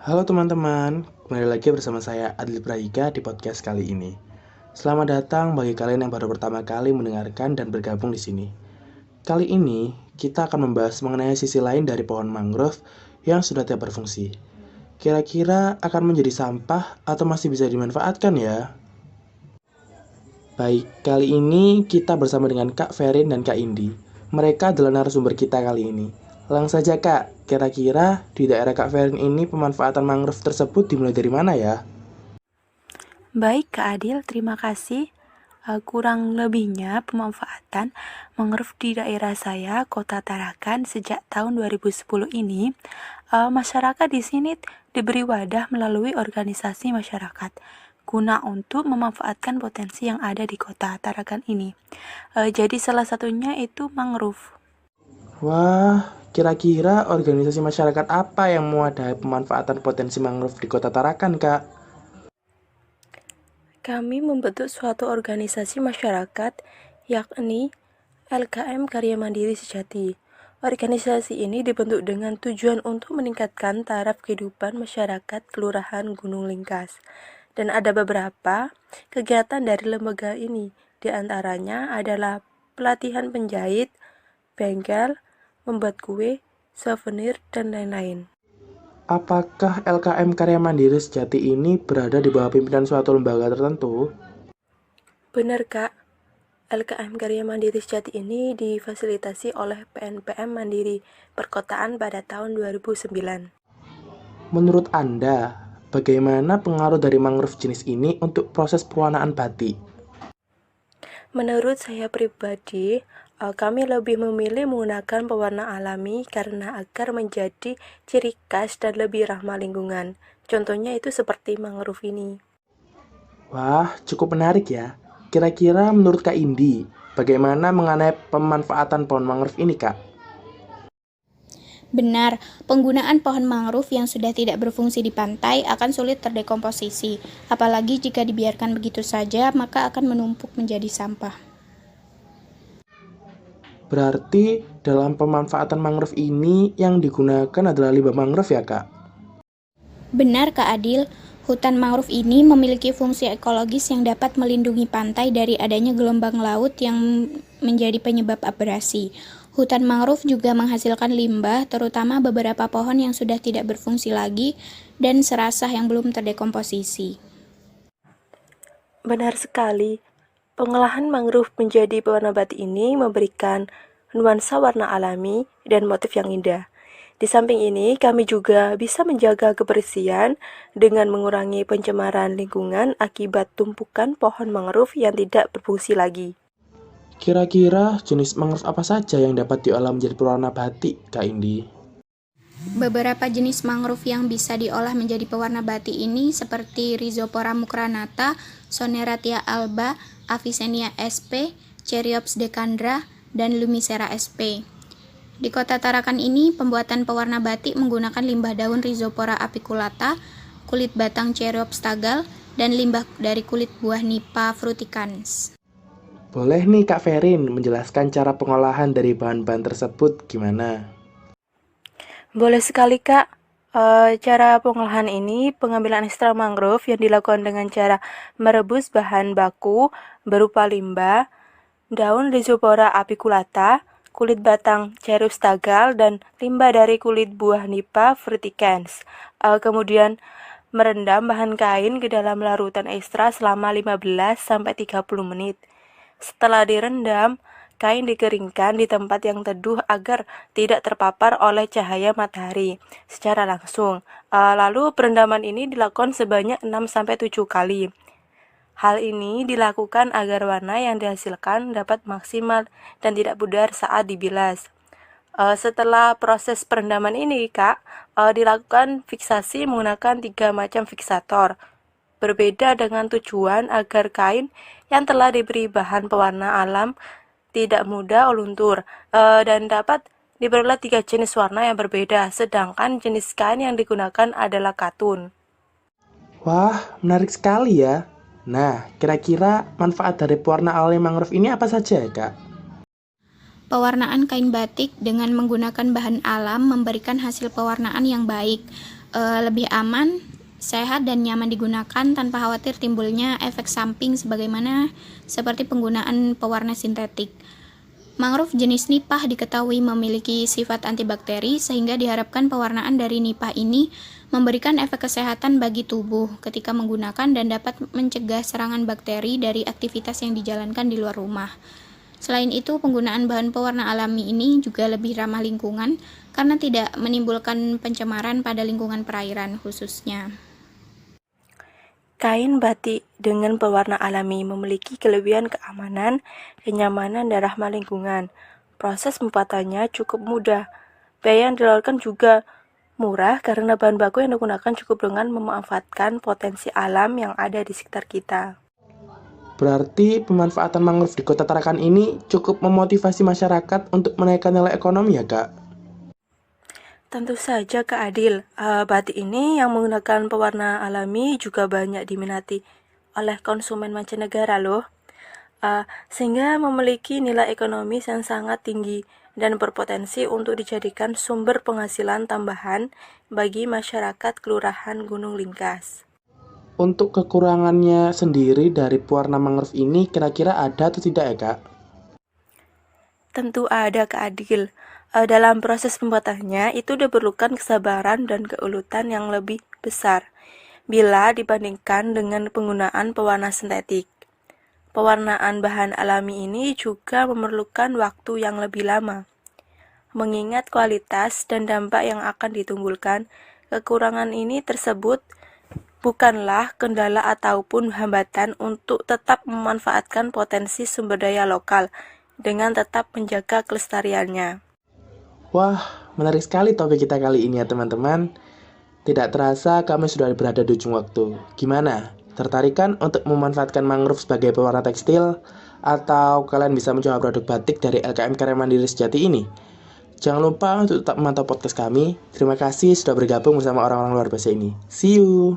Halo teman-teman, kembali lagi bersama saya Adil Prahika di podcast kali ini. Selamat datang bagi kalian yang baru pertama kali mendengarkan dan bergabung di sini. Kali ini kita akan membahas mengenai sisi lain dari pohon mangrove yang sudah tidak berfungsi. Kira-kira akan menjadi sampah atau masih bisa dimanfaatkan ya? Baik, kali ini kita bersama dengan Kak Ferin dan Kak Indi. Mereka adalah narasumber kita kali ini. Langsung saja Kak, kira-kira di daerah Kak Ferin ini pemanfaatan mangrove tersebut dimulai dari mana ya? Baik Kak Adil, terima kasih. Kurang lebihnya pemanfaatan mangrove di daerah saya, Kota Tarakan, sejak tahun 2010 ini, masyarakat di sini diberi wadah melalui organisasi masyarakat guna untuk memanfaatkan potensi yang ada di Kota Tarakan ini. Jadi salah satunya itu mangrove. Wah, kira-kira organisasi masyarakat apa yang mewadahi pemanfaatan potensi mangrove di Kota Tarakan, Kak? Kami membentuk suatu organisasi masyarakat, yakni LKM Karya Mandiri Sejati. Organisasi ini dibentuk dengan tujuan untuk meningkatkan taraf kehidupan masyarakat Kelurahan Gunung Lingkas. Dan ada beberapa kegiatan dari lembaga ini, di antaranya adalah pelatihan penjahit, bengkel, membuat kue, souvenir, dan lain-lain. Apakah LKM Karya Mandiri Sejati ini berada di bawah pimpinan suatu lembaga tertentu? Benar Kak, LKM Karya Mandiri Sejati ini difasilitasi oleh PNPM Mandiri Perkotaan pada tahun 2009. Menurut Anda, bagaimana pengaruh dari mangrove jenis ini untuk proses pewarnaan batik? Menurut saya pribadi, kami lebih memilih menggunakan pewarna alami karena agar menjadi ciri khas dan lebih ramah lingkungan. Contohnya itu seperti mangrove ini. Wah, cukup menarik ya. Kira-kira menurut Kak Indi, bagaimana mengenai pemanfaatan pohon mangrove ini, Kak? Benar, penggunaan pohon mangrove yang sudah tidak berfungsi di pantai akan sulit terdekomposisi, apalagi jika dibiarkan begitu saja, maka akan menumpuk menjadi sampah. Berarti dalam pemanfaatan mangrove ini yang digunakan adalah limbah mangrove ya, Kak? Benar, Kak Adil, hutan mangrove ini memiliki fungsi ekologis yang dapat melindungi pantai dari adanya gelombang laut yang menjadi penyebab abrasi. Hutan mangrove juga menghasilkan limbah, terutama beberapa pohon yang sudah tidak berfungsi lagi dan serasah yang belum terdekomposisi. Benar sekali, pengolahan mangrove menjadi pewarna batik ini memberikan nuansa warna alami dan motif yang indah. Di samping ini, kami juga bisa menjaga kebersihan dengan mengurangi pencemaran lingkungan akibat tumpukan pohon mangrove yang tidak berfungsi lagi. Kira-kira jenis mangrove apa saja yang dapat diolah menjadi pewarna batik, Kak Indi? Beberapa jenis mangrove yang bisa diolah menjadi pewarna batik ini seperti Rhizopora mucranata, Soneratia alba, Avicennia sp, Cheriops decandra, dan Lumicera sp. Di Kota Tarakan ini, pembuatan pewarna batik menggunakan limbah daun Rhizopora apiculata, kulit batang Cheriops tagal, dan limbah dari kulit buah Nipah fruticans. Boleh nih Kak Ferin menjelaskan cara pengolahan dari bahan-bahan tersebut gimana? Boleh sekali Kak. Cara pengolahan ini pengambilan ekstrak mangrove yang dilakukan dengan cara merebus bahan baku berupa limbah, daun Rhizopora apiculata, kulit batang Cheriops tagal, dan limbah dari kulit buah Nipah fruticans. Kemudian merendam bahan kain ke dalam larutan ekstra selama 15-30 menit. Setelah direndam, kain dikeringkan di tempat yang teduh agar tidak terpapar oleh cahaya matahari secara langsung. Lalu perendaman ini dilakukan sebanyak 6-7 kali. Hal ini dilakukan agar warna yang dihasilkan dapat maksimal dan tidak pudar saat dibilas. Setelah proses perendaman ini, Kak, dilakukan fiksasi menggunakan 3 macam fiksator. Berbeda dengan tujuan agar kain yang telah diberi bahan pewarna alam tidak mudah luntur dan dapat diperoleh 3 jenis warna yang berbeda, sedangkan jenis kain yang digunakan adalah katun. Wah, menarik sekali ya. Nah, kira-kira manfaat dari pewarna alami mangrove ini apa saja ya, Kak? Pewarnaan kain batik dengan menggunakan bahan alam memberikan hasil pewarnaan yang baik. lebih aman, sehat, dan nyaman digunakan tanpa khawatir timbulnya efek samping sebagaimana seperti penggunaan pewarna sintetik. Mangrove jenis nipah diketahui memiliki sifat antibakteri sehingga diharapkan pewarnaan dari nipah ini memberikan efek kesehatan bagi tubuh ketika menggunakan dan dapat mencegah serangan bakteri dari aktivitas yang dijalankan di luar rumah. Selain itu, penggunaan bahan pewarna alami ini juga lebih ramah lingkungan karena tidak menimbulkan pencemaran pada lingkungan perairan khususnya. Kain batik dengan pewarna alami memiliki kelebihan keamanan, kenyamanan, dan ramah lingkungan. Proses pembuatannya cukup mudah. Biaya yang dikeluarkan juga murah karena bahan baku yang digunakan cukup dengan memanfaatkan potensi alam yang ada di sekitar kita. Berarti pemanfaatan mangrove di Kota Tarakan ini cukup memotivasi masyarakat untuk menaikkan nilai ekonomi ya, Kak? Tentu saja, Kak Adil. Batik ini yang menggunakan pewarna alami juga banyak diminati oleh konsumen mancanegara loh. Sehingga memiliki nilai ekonomis yang sangat tinggi dan berpotensi untuk dijadikan sumber penghasilan tambahan bagi masyarakat Kelurahan Gunung Lingkas. Untuk kekurangannya sendiri dari pewarna mangrove ini kira-kira ada atau tidak ya, Kak? Tentu ada, Kak Adil. Dalam proses pembuatannya itu diperlukan kesabaran dan keuletan yang lebih besar bila dibandingkan dengan penggunaan pewarna sintetik. Pewarnaan bahan alami ini juga memerlukan waktu yang lebih lama. Mengingat kualitas dan dampak yang akan ditimbulkan, kekurangan ini tersebut bukanlah kendala ataupun hambatan untuk tetap memanfaatkan potensi sumber daya lokal dengan tetap menjaga kelestariannya. Wah, menarik sekali topik kita kali ini ya teman-teman. Tidak terasa kami sudah berada di ujung waktu. Gimana? Tertarik kan untuk memanfaatkan mangrove sebagai pewarna tekstil? Atau kalian bisa mencoba produk batik dari LKM Karya Mandiri Sejati ini? Jangan lupa untuk tetap memantau podcast kami. Terima kasih sudah bergabung bersama orang-orang luar biasa ini. See you!